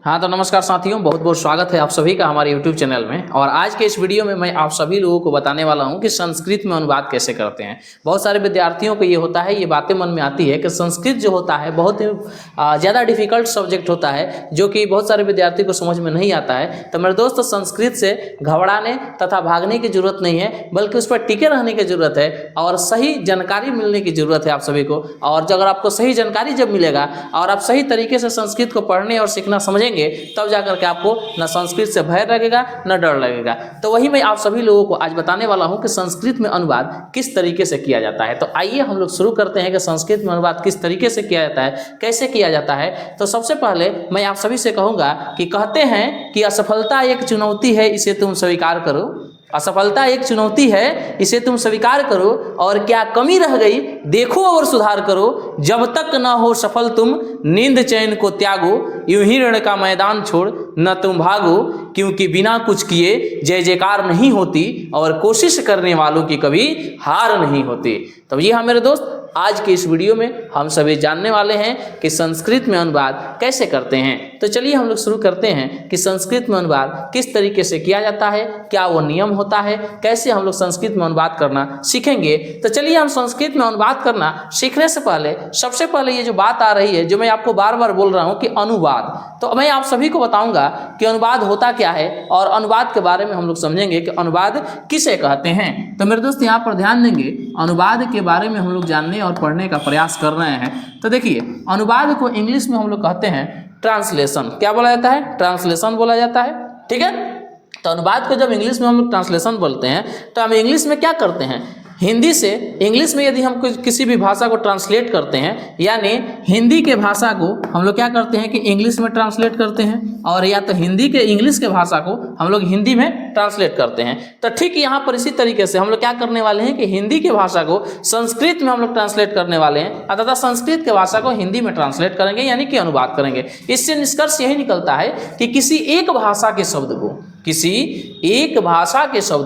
हाँ तो नमस्कार साथियों, बहुत बहुत स्वागत है आप सभी का हमारे YouTube चैनल में। और आज के इस वीडियो में मैं आप सभी लोगों को बताने वाला हूँ कि संस्कृत में अनुवाद कैसे करते हैं। बहुत सारे विद्यार्थियों को ये होता है, ये बातें मन में आती है कि संस्कृत जो होता है बहुत ही ज़्यादा डिफिकल्ट सब्जेक्ट होता है, जो कि बहुत सारे विद्यार्थी को समझ में नहीं आता है। तो मेरे दोस्त, संस्कृत से घबराने तथा भागने की जरूरत नहीं है, बल्कि उस पर टिके रहने की जरूरत है और सही जानकारी मिलने की जरूरत है आप सभी को। और अगर आपको सही जानकारी जब मिलेगा और आप सही तरीके से संस्कृत को पढ़ने और सीखना समझेंगे, तब जाकर के आपको न संस्कृत से भय लगेगा न डर लगेगा। तो वही मैं आप सभी लोगों को आज बताने वाला हूं कि संस्कृत में अनुवाद किस तरीके से किया जाता है। तो आइए हम लोग शुरू करते हैं कि संस्कृत में अनुवाद किस तरीके से किया जाता है, कैसे किया जाता है। तो सबसे पहले मैं आप सभी से कहूंगा कि कहते हैं कि असफलता एक चुनौती है, इसे तुम स्वीकार करो। असफलता एक चुनौती है, इसे तुम स्वीकार करो, और क्या कमी रह गई देखो और सुधार करो। जब तक न हो सफल तुम नींद चैन को त्यागो, यूं ही रण का मैदान छोड़ न तुम भागो। क्योंकि बिना कुछ किए जय जयकार नहीं होती, और कोशिश करने वालों की कभी हार नहीं होती। तो ये हाँ मेरे दोस्त, आज के इस वीडियो में हम सभी जानने वाले हैं कि संस्कृत में अनुवाद कैसे करते हैं। तो चलिए हम लोग शुरू करते हैं कि संस्कृत में अनुवाद किस तरीके से किया जाता है, क्या वो नियम होता है, कैसे हम लोग संस्कृत में अनुवाद करना सीखेंगे। तो चलिए हम संस्कृत में अनुवाद करना सीखने से पहले सबसे पहले ये जो बात आ रही है, जो मैं आपको बार बार बोल रहा हूँ कि अनुवाद, तो मैं आप सभी को बताऊंगा कि अनुवाद होता क्या है और अनुवाद के बारे में हम लोग समझेंगे कि अनुवाद किसे कहते हैं। तो मेरे दोस्त यहाँ पर ध्यान देंगे, अनुवाद के बारे में हम लोग जानने और पढ़ने का प्रयास कर रहे हैं। तो देखिए, अनुवाद को इंग्लिश में हम लोग कहते हैं ट्रांसलेशन। क्या बोला जाता है? ट्रांसलेशन बोला जाता है, ठीक है। तो अनुवाद को जब इंग्लिश में हम लोग ट्रांसलेशन बोलते हैं, तो हम इंग्लिश में क्या करते हैं, हिंदी से इंग्लिश में यदि हम किसी भी भाषा को ट्रांसलेट करते हैं, यानी हिंदी के भाषा को हम लोग क्या करते हैं कि इंग्लिश में ट्रांसलेट करते हैं, और या तो हिंदी के इंग्लिश के भाषा को हम लोग हिंदी में ट्रांसलेट करते हैं। तो ठीक यहाँ पर इसी तरीके से हम लोग क्या करने वाले हैं कि हिंदी के भाषा को संस्कृत में हम लोग ट्रांसलेट करने वाले हैं, अर्थात संस्कृत के भाषा को हिंदी में ट्रांसलेट करेंगे, यानी कि अनुवाद करेंगे। इससे निष्कर्ष यही निकलता है कि किसी एक भाषा के शब्द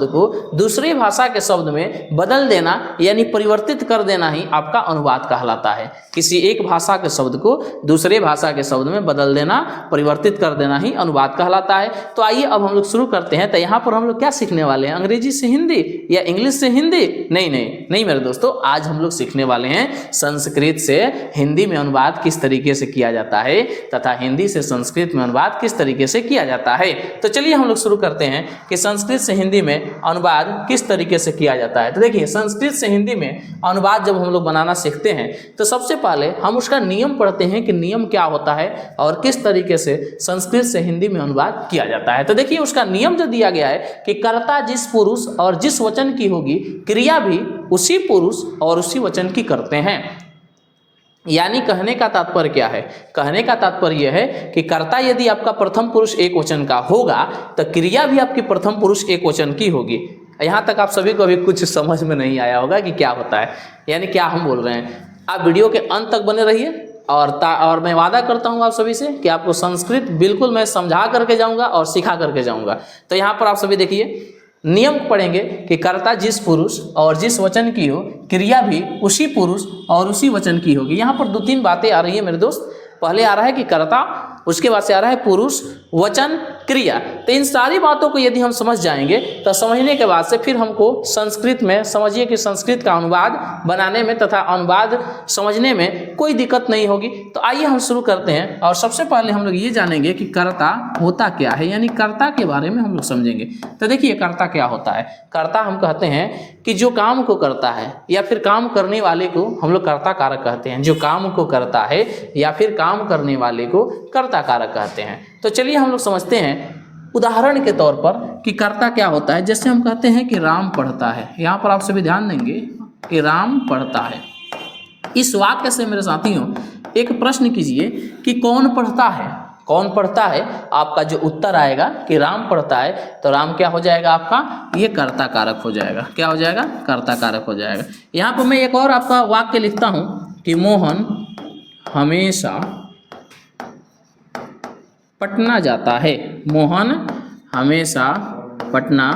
को दूसरी भाषा के शब्द में बदल देना, यानी परिवर्तित कर देना ही आपका अनुवाद कहलाता है। किसी एक भाषा के शब्द को दूसरे भाषा के शब्द में बदल देना, परिवर्तित कर देना ही अनुवाद कहलाता है। तो आइए अब हम लोग शुरू करते हैं। तो यहाँ पर हम लोग क्या सीखने वाले हैं, अंग्रेजी से हिंदी या इंग्लिश से हिंदी? नहीं मेरे दोस्तों, आज हम लोग सीखने वाले हैं संस्कृत से हिंदी में अनुवाद किस तरीके से किया जाता है, तथा हिंदी से संस्कृत में अनुवाद किस तरीके से किया जाता है। तो चलिए हम लोग शुरू करते हैं कि संस्कृत से हिंदी में अनुवाद किस तरीके से किया जाता है। तो देखिए, संस्कृत से हिंदी में अनुवाद जब हम लोग बनाना सीखते हैं, तो सबसे पहले हम उसका नियम पढ़ते हैं कि नियम क्या होता है और किस तरीके से संस्कृत से हिंदी में अनुवाद किया जाता है। तो देखिए, उसका नियम जो दिया गया है कि कर्ता जिस पुरुष और जिस वचन की होगी, क्रिया भी उसी पुरुष और उसी वचन की करते हैं। यानी कहने का तात्पर्य क्या है? कहने का तात्पर्य यह है कि कर्ता यदि आपका प्रथम पुरुष एक वचन का होगा, तो क्रिया भी आपकी प्रथम पुरुष एक वचन की होगी। यहाँ तक आप सभी को अभी कुछ समझ में नहीं आया होगा कि क्या होता है, यानी क्या हम बोल रहे हैं। आप वीडियो के अंत तक बने रहिए, और मैं वादा करता हूँ आप सभी से कि आपको संस्कृत बिल्कुल मैं समझा करके जाऊँगा और सिखा करके जाऊँगा। तो यहाँ पर आप सभी देखिए, नियम पढ़ेंगे कि कर्ता जिस पुरुष और जिस वचन की हो, क्रिया भी उसी पुरुष और उसी वचन की होगी। यहाँ पर 2-3 बातें आ रही है मेरे दोस्त। पहले आ रहा है कि कर्ता, उसके बाद से आ रहा है पुरुष, वचन, क्रिया। तो इन सारी बातों को यदि हम समझ जाएंगे, तो समझने के बाद से फिर हमको संस्कृत में, समझिए कि संस्कृत का अनुवाद बनाने में तथा अनुवाद समझने में कोई दिक्कत नहीं होगी। तो आइए हम शुरू करते हैं, और सबसे पहले हम लोग ये जानेंगे कि कर्ता होता क्या है, यानी कर्ता के बारे में हम लोग समझेंगे। तो देखिए, कर्ता क्या होता है। कर्ता हम कहते हैं कि जो काम को करता है या फिर काम करने वाले को हम लोग कर्ता कारक कहते हैं। जो काम को करता है या फिर काम करने वाले को कर्ता कारक कहते हैं। तो चलिए हम लोग समझते हैं उदाहरण के तौर पर कि कर्ता क्या होता है। जैसे हम कहते हैं कि राम पढ़ता है, यहाँ पर आप सभी ध्यान देंगे कि राम पढ़ता है। इस वाक्य से मेरे साथियों एक प्रश्न कीजिए कि कौन पढ़ता है? कौन पढ़ता है? आपका जो उत्तर आएगा कि राम पढ़ता है, तो राम क्या हो जाएगा आपका? ये कर्ता कारक हो जाएगा। क्या हो जाएगा? कर्ता कारक हो जाएगा। यहाँ पर मैं एक और आपका वाक्य लिखता हूँ कि मोहन हमेशा पटना जाता है। मोहन हमेशा पटना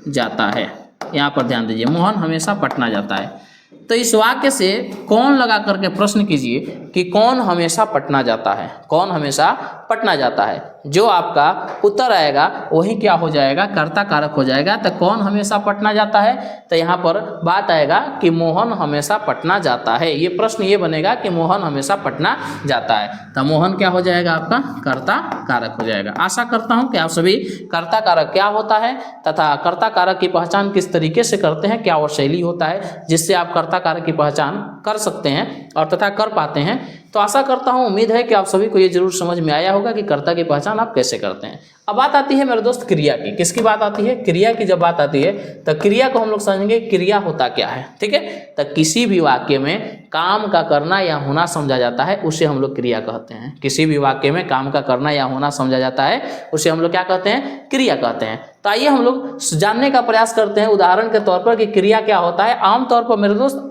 जाता है। यहाँ पर ध्यान दीजिए, मोहन हमेशा पटना जाता है। तो इस वाक्य से कौन लगा करके प्रश्न कीजिए कि कौन हमेशा पटना जाता है। कौन हमेशा पटना जाता है। जो आपका उत्तर आएगा वही क्या हो जाएगा, कर्ता कारक हो जाएगा। तो कौन हमेशा पटना जाता है, तो यहाँ पर बात आएगा कि मोहन हमेशा पटना जाता है। ये प्रश्न ये बनेगा कि मोहन हमेशा पटना जाता है, तो मोहन क्या हो जाएगा, आपका कर्ता कारक हो जाएगा। आशा करता हूँ कि आप सभी कर्ता कारक क्या होता है तथा कर्ता कारक की पहचान किस तरीके से करते हैं, क्या वो शैली होता है जिससे आप कर्ता कारक की पहचान कर सकते हैं और तथा कर पाते हैं। तो आशा करता हूँ, उम्मीद है कि आप सभी को ये जरूर समझ में आया होगा कि कर्ता की पहचान आप कैसे करते हैं। अब बात आती है मेरे दोस्त क्रिया की। किसकी बात आती है, क्रिया की जब बात आती है तो क्रिया को हम लोग समझेंगे क्रिया होता क्या है। ठीक है, तो किसी भी वाक्य में काम का करना या होना समझा जाता है उसे हम लोग क्रिया कहते हैं। किसी भी वाक्य में काम का करना या होना समझा जाता है उसे हम लोग क्या कहते हैं, क्रिया कहते हैं। तो आइए हम लोग जानने का प्रयास करते हैं उदाहरण के तौर पर कि क्रिया क्या होता है। आमतौर पर मेरे दोस्त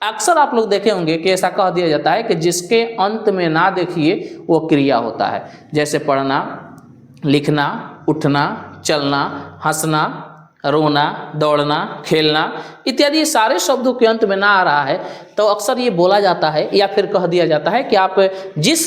अक्सर आप लोग देखे होंगे कि ऐसा कह दिया जाता है कि जिसके अंत में ना देखिए वो क्रिया होता है। जैसे पढ़ना, लिखना, उठना, चलना, हंसना, रोना, दौड़ना, खेलना इत्यादि सारे शब्दों के अंत में ना आ रहा है तो अक्सर ये बोला जाता है या फिर कह दिया जाता है कि आप जिस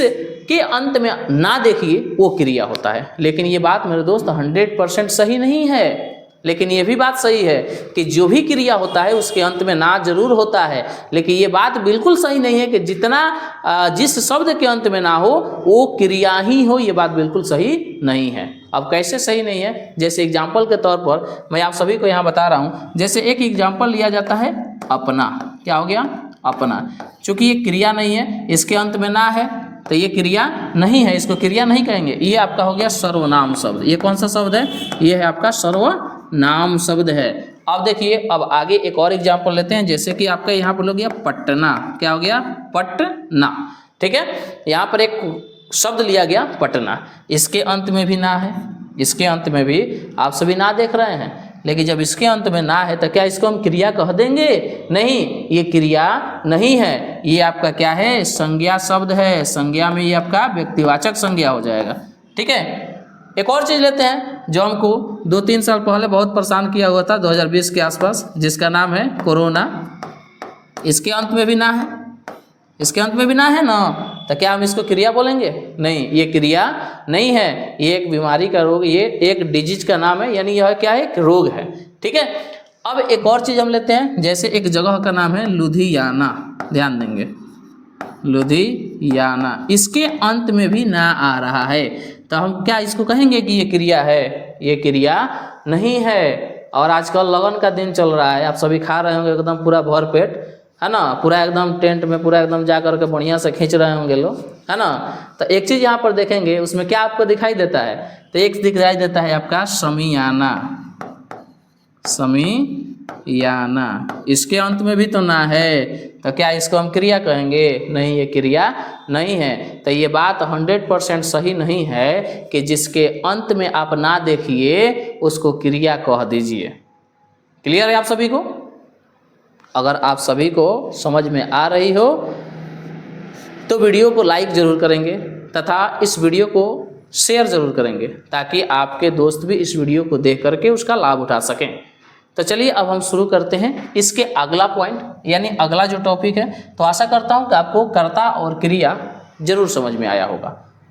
के अंत में ना देखिए वो क्रिया होता है। लेकिन ये बात मेरे दोस्त 100% सही नहीं है। लेकिन ये भी बात सही है कि जो भी क्रिया होता है उसके अंत में ना जरूर होता है, लेकिन ये बात बिल्कुल सही नहीं है कि जितना जिस शब्द के अंत में ना हो वो क्रिया ही हो। ये बात बिल्कुल सही नहीं है। अब कैसे सही नहीं है, जैसे एग्जाम्पल के तौर पर मैं आप सभी को यहाँ बता रहा हूँ। जैसे एक एग्जाम्पल लिया जाता है अपना, क्या हो गया, अपना। चूंकि ये क्रिया नहीं है, इसके अंत में ना है तो ये क्रिया नहीं है, इसको क्रिया नहीं कहेंगे। ये आपका हो गया सर्वनाम शब्द। ये कौन सा शब्द है, ये है आपका सर्वनाम शब्द है। अब देखिए, अब आगे एक और एग्जाम्पल लेते हैं। जैसे कि आपका यहाँ पर हो गया पटना, क्या हो गया, पटना। ठीक है, यहाँ पर एक शब्द लिया गया पटना, इसके अंत में भी ना है, इसके अंत में भी आप सभी ना देख रहे हैं। लेकिन जब इसके अंत में ना है तो क्या इसको हम क्रिया कह देंगे, नहीं, ये क्रिया नहीं है। ये आपका क्या है, संज्ञा शब्द है। संज्ञा में ये आपका व्यक्तिवाचक संज्ञा हो जाएगा। ठीक है, एक और चीज़ लेते हैं जो हमको 2-3 साल पहले बहुत परेशान किया हुआ था 2020 के आसपास, जिसका नाम है कोरोना। इसके अंत में भी ना है, इसके अंत में भी ना है ना, तो क्या हम इसको क्रिया बोलेंगे, नहीं, ये क्रिया नहीं है। ये एक बीमारी का रोग, ये एक डिजीज का नाम है, यानी यह क्या है, एक रोग है। ठीक है, अब एक और चीज़ हम लेते हैं। जैसे एक जगह का नाम है लुधियाना, ध्यान देंगे, लुधियाना, इसके अंत में भी ना आ रहा है तो हम क्या इसको कहेंगे कि ये क्रिया है, ये क्रिया नहीं है। और आजकल लगन का दिन चल रहा है, आप सभी खा रहे होंगे एकदम पूरा भर पेट, है ना, पूरा एकदम टेंट में पूरा एकदम जा करके बढ़िया से खींच रहे होंगे लोग, है ना। तो एक चीज़ यहाँ पर देखेंगे, उसमें क्या आपको दिखाई देता है, तो एक दिखाई देता है आपका समियाना, समियाना, इसके अंत में भी तो ना है, तो क्या इसको हम क्रिया कहेंगे, नहीं, ये क्रिया नहीं है। तो ये बात 100% सही नहीं है कि जिसके अंत में आप ना देखिए उसको क्रिया कह दीजिए। क्लियर है आप सभी को? अगर आप सभी को समझ में आ रही हो तो वीडियो को लाइक ज़रूर करेंगे तथा इस वीडियो को शेयर ज़रूर करेंगे ताकि आपके दोस्त भी इस वीडियो को देख करके उसका लाभ उठा सकें। तो चलिए अब हम शुरू करते हैं इसके अगला पॉइंट, यानी अगला जो टॉपिक है। तो आशा करता हूँ कि आपको कर्ता और क्रिया जरूर समझ में आया होगा।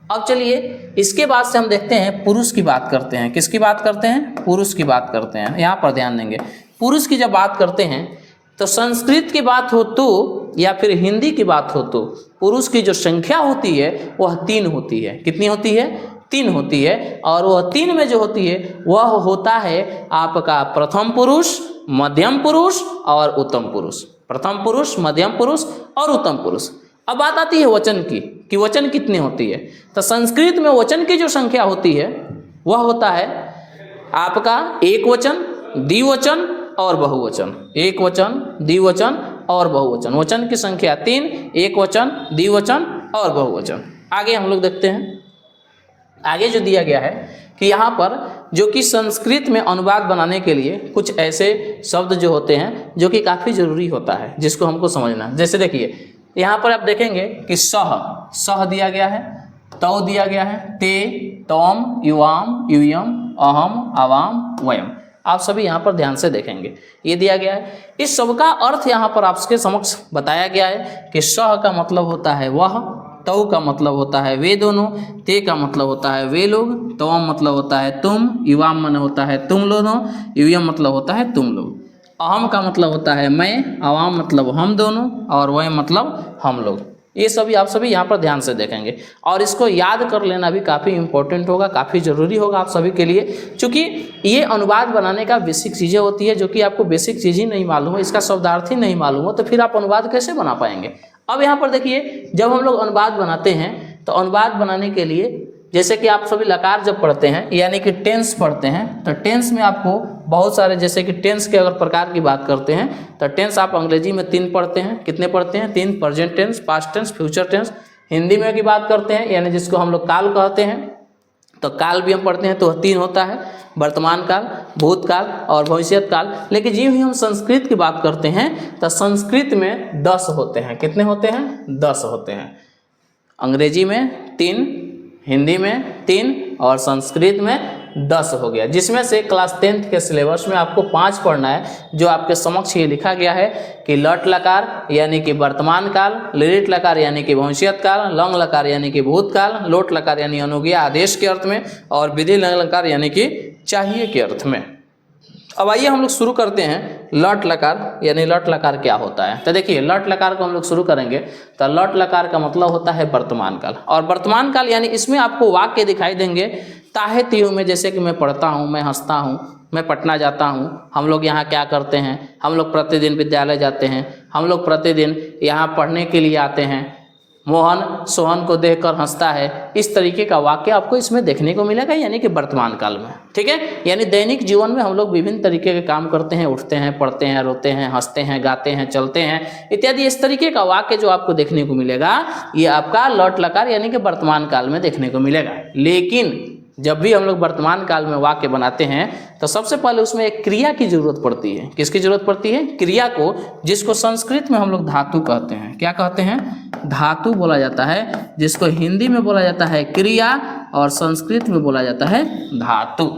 अब चलिए इसके बाद से हम देखते हैं पुरुष की बात करते हैं। किसकी बात करते हैं? पुरुष की बात करते हैं। यहाँ पर ध्यान देंगे, पुरुष की जब बात करते हैं तो संस्कृत की बात हो तो या फिर हिंदी की बात हो तो पुरुष की जो संख्या होती है वह 3 होती है। कितनी होती है? 3 होती है। और वह 3 में जो होती है वह होता है आपका प्रथम पुरुष, मध्यम पुरुष और उत्तम पुरुष। प्रथम पुरुष, मध्यम पुरुष और उत्तम पुरुष। अब बात आती है वचन की कि वचन कितनी होती है। तो संस्कृत में वचन की जो संख्या होती है वह होता है आपका एक वचन, द्विवचन और बहुवचन। एक वचन, द्विवचन और बहुवचन। वचन की संख्या 3, एक वचन, द्विवचन और बहुवचन। आगे हम लोग देखते हैं, आगे जो दिया गया है कि यहाँ पर जो कि संस्कृत में अनुवाद बनाने के लिए कुछ ऐसे शब्द जो होते हैं जो कि काफ़ी ज़रूरी होता है जिसको हमको समझना। जैसे देखिए यहाँ पर आप देखेंगे कि सह दिया गया है, तौ दिया गया है, ते, तोम, युवाम, यूयम, अहम, आवाम, वयम। आप सभी यहाँ पर ध्यान से देखेंगे, ये दिया गया है। इस सब का अर्थ यहाँ पर आपके समक्ष बताया गया है कि सह का मतलब होता है वह, तऊ का मतलब होता है वे दोनों, ते का मतलब होता है वे लोग, तवम मतलब होता है तुम, युवाम मन होता है तुम दोनों, युयम मतलब होता है तुम लोग। अहम का मतलब होता है मैं, अवाम मतलब हम दोनों, और वह मतलब हम लोग। ये सभी आप सभी यहाँ पर ध्यान से देखेंगे और इसको याद कर लेना भी काफ़ी इंपॉर्टेंट होगा, काफ़ी ज़रूरी होगा आप सभी के लिए, क्योंकि ये अनुवाद बनाने का बेसिक चीज़ें होती है जो कि आपको बेसिक चीज़ ही नहीं मालूम हो, इसका शब्दार्थ ही नहीं मालूम हो, तो फिर आप अनुवाद कैसे बना पाएंगे। अब यहाँ पर देखिए, जब हम लोग अनुवाद बनाते हैं तो अनुवाद बनाने के लिए जैसे कि आप सभी लकार जब पढ़ते हैं यानी कि टेंस पढ़ते हैं, तो टेंस में आपको बहुत सारे, जैसे कि टेंस के अगर प्रकार की बात करते हैं तो टेंस आप अंग्रेजी में 3 पढ़ते हैं। कितने पढ़ते हैं? 3, present tense, past tense, future tense. Hindi में की बात करते हैं यानी जिसको हम लोग काल कहते हैं, तो काल भी हम पढ़ते हैं तो 3 होता है, वर्तमान काल, भूतकाल और भविष्यत काल। लेकिन जी ही हम संस्कृत की बात करते हैं तो संस्कृत में 10 होते हैं। कितने होते हैं? 10 होते हैं। अंग्रेजी में 3, हिंदी में 3 और संस्कृत में 10 हो गया, जिसमें से क्लास 10th के सिलेबस में आपको 5 पढ़ना है, जो आपके समक्ष ये लिखा गया है कि लट लकार यानी कि वर्तमान काल, लिट लकार यानी कि भविष्यत काल, लंग लकार यानी कि भूतकाल, लोट लकार यानी अनुज्ञा आदेश के अर्थ में, और विधि लकार यानी कि चाहिए के अर्थ में। अब आइए हम लोग शुरू करते हैं लट लकार, यानी लट लकार क्या होता है। तो देखिए, लट लकार को हम लोग शुरू करेंगे तो लट लकार का मतलब होता है वर्तमान काल, और वर्तमान काल यानी इसमें आपको वाक्य दिखाई देंगे ताहे तिहु में, जैसे कि मैं पढ़ता हूँ, मैं हंसता हूँ, मैं पटना जाता हूँ, हम लोग यहाँ क्या करते हैं, हम लोग प्रतिदिन विद्यालय जाते हैं, हम लोग प्रतिदिन यहाँ पढ़ने के लिए आते हैं, मोहन सोहन को देखकर हंसता है। इस तरीके का वाक्य आपको इसमें देखने को मिलेगा, यानी कि वर्तमान काल में। ठीक है, यानी दैनिक जीवन में हम लोग विभिन्न तरीके के काम करते हैं, उठते हैं, पढ़ते हैं, रोते हैं, हंसते हैं, गाते हैं, चलते हैं इत्यादि। इस तरीके का वाक्य जो आपको देखने को मिलेगा ये आपका लट लकार यानी कि वर्तमान काल में देखने को मिलेगा। लेकिन जब भी हम लोग वर्तमान काल में वाक्य बनाते हैं तो सबसे पहले उसमें एक क्रिया की जरूरत पड़ती है। किसकी जरूरत पड़ती है? क्रिया को, जिसको संस्कृत में हम लोग धातु कहते हैं। क्या कहते हैं? धातु बोला जाता है, जिसको हिंदी में बोला जाता है क्रिया और संस्कृत में बोला जाता है धातु।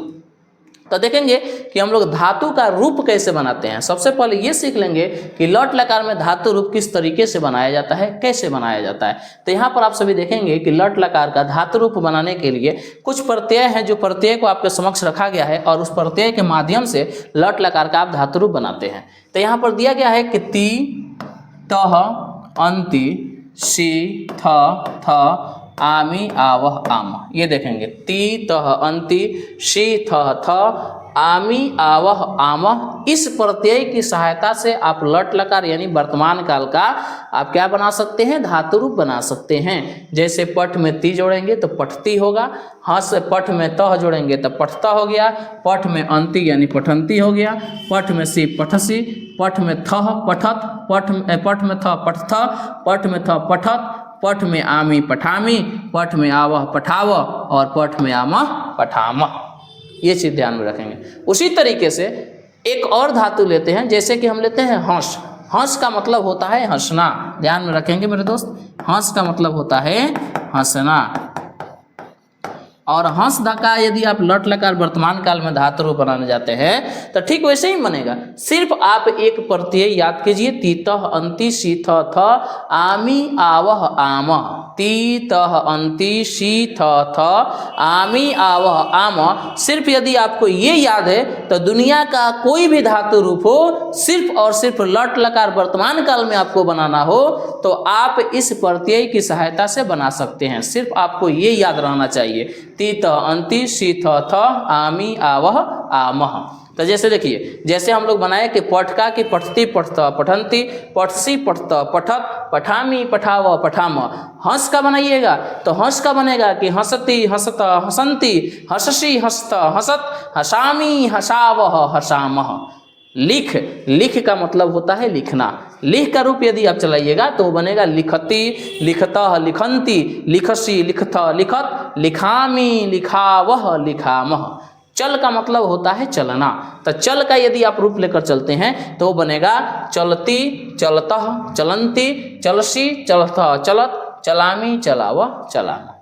तो देखेंगे कि हम लोग धातु का रूप कैसे बनाते हैं। सबसे पहले ये सीख लेंगे कि लट लकार में धातु रूप किस तरीके से बनाया जाता है, कैसे बनाया जाता है। तो यहाँ पर आप सभी देखेंगे कि लट लकार का धातु रूप बनाने के लिए कुछ प्रत्यय हैं, जो प्रत्यय को आपके समक्ष रखा गया है और उस प्रत्यय के माध्यम से लट लकार का आप धातु रूप बनाते हैं। तो यहाँ पर दिया गया है कि ती, तह, अंति, सी, थ, आमी, आवह, आम। ये देखेंगे, ती, तह, अंति, शी, थ, आमी, आवह, आम। इस प्रत्यय की सहायता से आप लट लकार यानी वर्तमान काल का आप क्या बना सकते हैं? धातु रूप बना सकते हैं। जैसे पठ में ती जोड़ेंगे तो पठती होगा, हंस पठ में तह जोड़ेंगे तो पठता हो गया, पठ में अंति यानी पठंती हो गया, पठ में सी पठसी, पठ में थह पठत, पठ में थ पठथ, पठ में थ पठत, पठ में आमी पठामी, पठ में आवह पठाव और पठ में आमह पठाम। ये चीज़ ध्यान में रखेंगे। उसी तरीके से एक और धातु लेते हैं, जैसे कि हम लेते हैं हंस। हंस का मतलब होता है हंसना। ध्यान में रखेंगे मेरे दोस्त, हंस का मतलब होता है हंसना। और हंस का यदि आप लट लकार वर्तमान काल में धातु रूप बनाने जाते हैं तो ठीक वैसे ही बनेगा। सिर्फ आप एक प्रत्यय याद कीजिए, तीतः अंति शीथ थ आमी आवह आम। तीतः अंति शीथ थ आमी आवह आम। सिर्फ यदि आपको ये याद है तो दुनिया का कोई भी धातु रूप हो, सिर्फ और सिर्फ लट लकार वर्तमान काल में आपको बनाना हो तो आप इस प्रत्यय की सहायता से बना सकते हैं। सिर्फ आपको ये याद रहना चाहिए, तीत अंति शीथ थ आमी आवह आमह। तो जैसे देखिए, जैसे हम लोग बनाए कि पठका की पठती पठत पठंती, पठसी पठत पठत, पठामी पठाव पठाम। हंस का बनाइएगा तो हंस का बनेगा कि हंसती हंसत हंसंती, हंससी हंसत हंसत, हसामी हसावह हसामह। लिख, लिख का मतलब होता है लिखना। लिख का रूप यदि आप चलाइएगा तो बनेगा लिखती लिखतः लिखंती, लिखसी लिखथ लिखत, लिखामी लिखावह लिखामह। चल का मतलब होता है चलना। तो चल का यदि आप रूप लेकर चलते हैं तो बनेगा चलती चलतः चलंती, चलसी चलतः चलत, चलामी चलावह चलाना।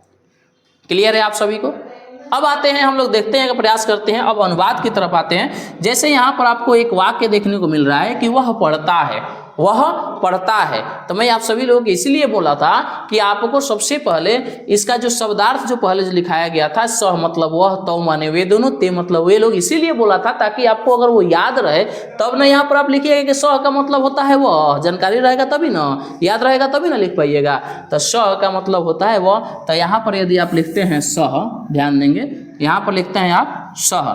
क्लियर है आप सभी को? अब आते हैं, हम लोग देखते हैं, प्रयास करते हैं, अब अनुवाद की तरफ आते हैं। जैसे यहाँ पर आपको एक वाक्य देखने को मिल रहा है कि वह पढ़ता है। वह पढ़ता है। तो मैं आप सभी लोगों को इसीलिए बोला था कि आपको सबसे पहले इसका जो शब्दार्थ जो पहले जो लिखाया गया था, सह मतलब वह, तो माने वे दोनों, ते मतलब वे लोग, इसीलिए बोला था ताकि आपको अगर वो याद रहे तब ना यहाँ पर आप लिखिएगा कि सह का मतलब होता है वह, जानकारी रहेगा तभी ना, याद रहेगा तभी ना लिख पाइएगा। तो सह का मतलब होता है वह। तो यहाँ पर यदि आप लिखते हैं सह, ध्यान देंगे यहाँ पर लिखते हैं आप सह,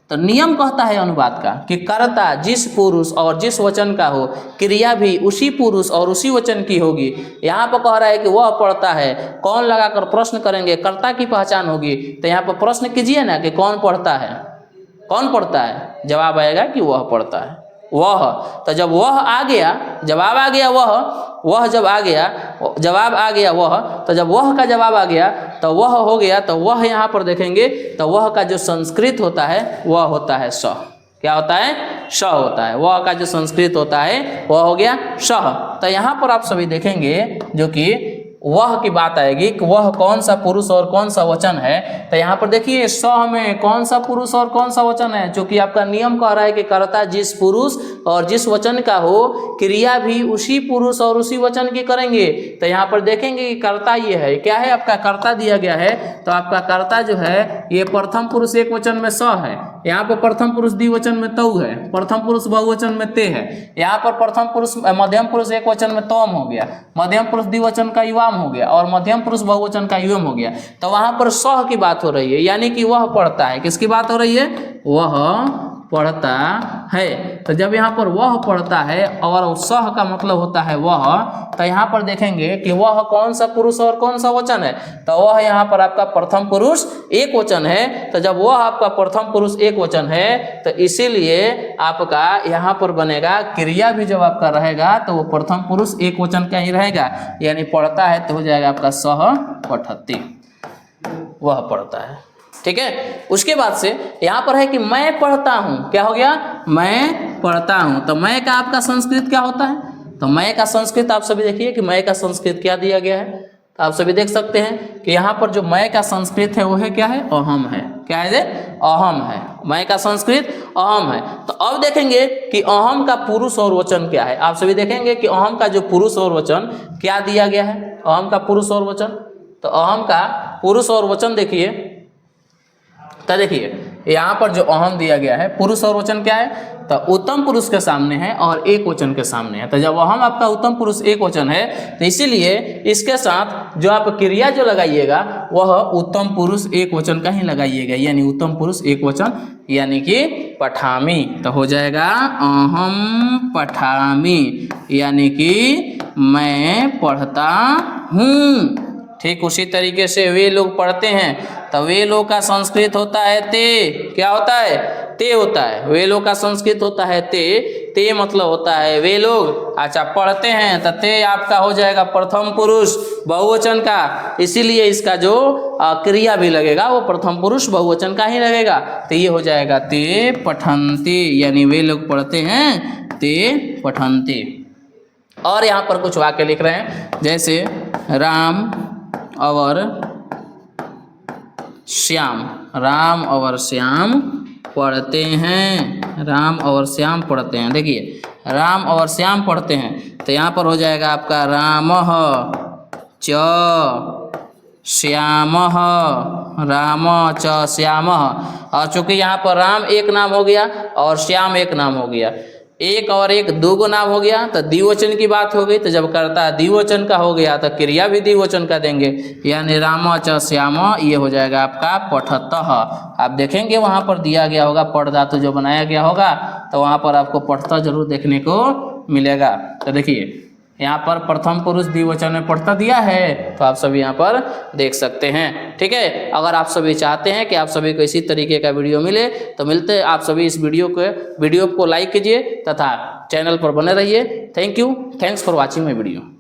तो नियम कहता है अनुवाद का कि कर्ता जिस पुरुष और जिस वचन का हो, क्रिया भी उसी पुरुष और उसी वचन की होगी। यहाँ पर कह रहा है कि वह पढ़ता है, कौन लगाकर प्रश्न करेंगे, कर्ता की पहचान होगी। तो यहाँ पर प्रश्न कीजिए ना कि कौन पढ़ता है, कौन पढ़ता है, जवाब आएगा कि वह पढ़ता है, वह। तो जब वह आ गया, जवाब आ गया वह जब आ गया, जवाब आ गया वह, तो जब वह का जवाब आ गया तो वह हो गया। तो वह यहाँ पर देखेंगे तो वह का जो संस्कृत होता है वह होता है स। क्या होता है? श होता है। वह का जो संस्कृत होता है वह हो गया श। तो यहाँ पर आप सभी देखेंगे जो कि वह की बात आएगी कि वह कौन सा पुरुष और कौन सा वचन है। तो यहाँ पर देखिए स में कौन सा पुरुष और कौन सा वचन है, जो कि आपका नियम कह रहा है कि कर्ता जिस पुरुष और जिस वचन का हो, क्रिया भी उसी पुरुष और उसी वचन की करेंगे। तो यहाँ पर देखेंगे कि कर्ता ये है, क्या है आपका कर्ता दिया गया है। तो आपका कर्ता जो है ये प्रथम पुरुष एक वचन में स है, यहाँ पर प्रथम पुरुष द्विवचन में तऊ है, प्रथम पुरुष बहुवचन में ते है, यहाँ पर प्रथम पुरुष मध्यम पुरुष एक वचन में तोम हो गया, मध्यम पुरुष द्विवचन का युवाम हो गया और मध्यम पुरुष बहुवचन का युवम हो गया। तो वहां पर सह की बात हो रही है, यानी कि वह पढ़ता है। किसकी बात हो रही है? वह पढ़ता है। तो जब यहाँ पर वह पढ़ता है और सह का मतलब होता है वह, तो यहाँ पर देखेंगे कि वह कौन सा पुरुष और कौन सा वचन है। तो वह यहाँ पर आपका प्रथम पुरुष एक वचन है। तो जब वह आपका प्रथम पुरुष एक वचन है तो इसीलिए आपका यहाँ पर बनेगा क्रिया भी जब आपका रहेगा तो वो प्रथम पुरुष एक वचन का ही रहेगा, यानी पढ़ता है तो हो जाएगा आपका सह पठति, वह पढ़ता है। ठीक है। उसके बाद से यहाँ पर है कि मैं पढ़ता हूँ। क्या हो गया? मैं पढ़ता हूँ। तो मैं का आपका संस्कृत क्या होता है? तो मैं का संस्कृत आप सभी देखिए कि मैं का संस्कृत क्या दिया गया है। तो आप सभी देख सकते हैं कि यहाँ पर जो मैं का संस्कृत है वो है क्या है? अहम है। क्या है? अहम है। मैं का संस्कृत अहम है। तो अब देखेंगे कि अहम का पुरुष और वचन क्या है। आप सभी देखेंगे कि अहम का जो पुरुष और वचन क्या दिया गया है। अहम का पुरुष और वचन, तो अहम का पुरुष और वचन देखिए, तो देखिए यहाँ पर जो अहम दिया गया है, पुरुष और वचन क्या है? तो उत्तम पुरुष के सामने है और एक वचन के सामने है। तो जब अहम आपका उत्तम पुरुष एक वचन है तो इसीलिए इसके साथ जो आप क्रिया जो लगाइएगा वह उत्तम पुरुष एक वचन का ही लगाइएगा, यानी उत्तम पुरुष एक वचन, यानी कि पठामी। तो हो जाएगा अहम पठामी, यानी कि मैं पढ़ता हूँ। ठीक उसी तरीके से वे लोग पढ़ते हैं तो वे लोग का संस्कृत होता है ते। क्या होता है? ते होता है। वे लोग का संस्कृत होता है ते। ते मतलब होता है वे लोग। अच्छा, पढ़ते हैं तो ते आपका हो जाएगा प्रथम पुरुष बहुवचन का, इसीलिए इसका जो क्रिया भी लगेगा वो प्रथम पुरुष बहुवचन का ही लगेगा। तो ये हो जाएगा ते पठन्ति, यानी वे लोग पढ़ते हैं ते पठन्ति। और यहाँ पर कुछ वाक्य लिख रहे हैं, जैसे राम और श्याम, राम और श्याम पढ़ते हैं, राम और श्याम पढ़ते हैं। देखिए राम और श्याम पढ़ते हैं तो यहाँ पर हो जाएगा आपका रामः च श्यामः, राम च श्यामः। और चूंकि यहाँ पर राम एक नाम हो गया और श्याम एक नाम हो गया, एक और एक दो गो नाम हो गया तो द्विवचन की बात हो गई। तो जब कर्ता द्विवचन का हो गया तो क्रिया भी द्विवचन का देंगे, यानी राम च श्याम, ये हो जाएगा आपका पठतः। आप देखेंगे वहाँ पर दिया गया होगा पढ़ धातु जो बनाया गया होगा, तो वहाँ पर आपको पठतः जरूर देखने को मिलेगा। तो देखिए यहाँ पर प्रथम पुरुष द्विवचन में पढ़ता दिया है, तो आप सभी यहाँ पर देख सकते हैं। ठीक है। अगर आप सभी चाहते हैं कि आप सभी को इसी तरीके का वीडियो मिले तो मिलते आप सभी इस वीडियो को लाइक कीजिए तथा चैनल पर बने रहिए। Thank you, thanks for watching my video.